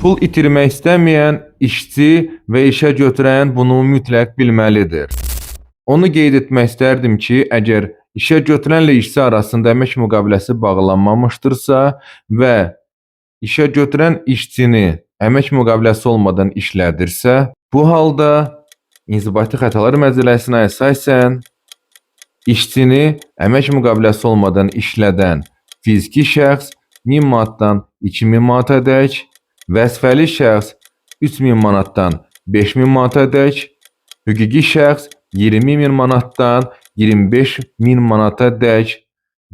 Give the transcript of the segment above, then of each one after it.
Pul itirmək istəməyən işçi və işə götürən bunu mütləq bilməlidir. Onu qeyd etmək istərdim ki, əgər işə götürənlə işçi arasında əmək müqaviləsi bağlanmamışdırsa və işə götürən işçini əmək müqaviləsi olmadan işlədirsə, bu halda İnzibati Xətalar Məcəlləsinə əsasən işçini əmək müqaviləsi olmadan işlədən fiziki şəxs 1000 manatdan 2000 manatadək, vəzifəli şəxs 3000 manatdan 5000 manatadək, hüquqi şəxs 20.000 manatdan 25.000 manatadək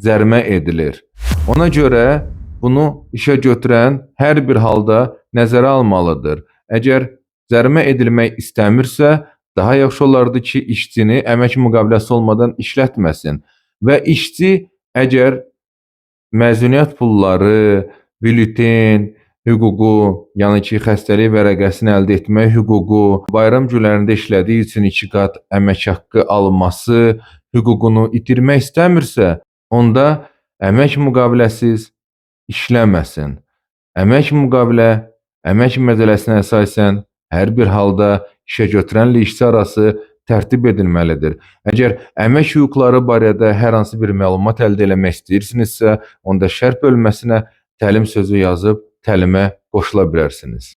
cərimə edilir. Ona görə bunu işə götürən hər bir halda nəzərə almalıdır. Əgər cərimə edilmək istəmirsə, daha yaxşı olardı ki, işçini əmək müqaviləsi olmadan işlətməsin və işçi əgər məzuniyyət pulları, bülten hüququ, yəni ki, xəstəlik vərəqəsini əldə etmək hüququ, bayram günlərində işlədiyi üçün 2 qat əmək haqqı alması hüququnu itirmək istəmirsə, onda əmək müqaviləsiz işləməsin. Əmək müqavilə əmək məcəlləsinə əsasən hər bir halda işə götürənlə işçi arası tərtib edilməlidir. Əgər əmək hüquqları barədə hər hansı bir məlumat əldə etmək istəyirsinizsə, onda şərh bölməsinə təlim sözü yazıb təlimə qoşula bilərsiniz.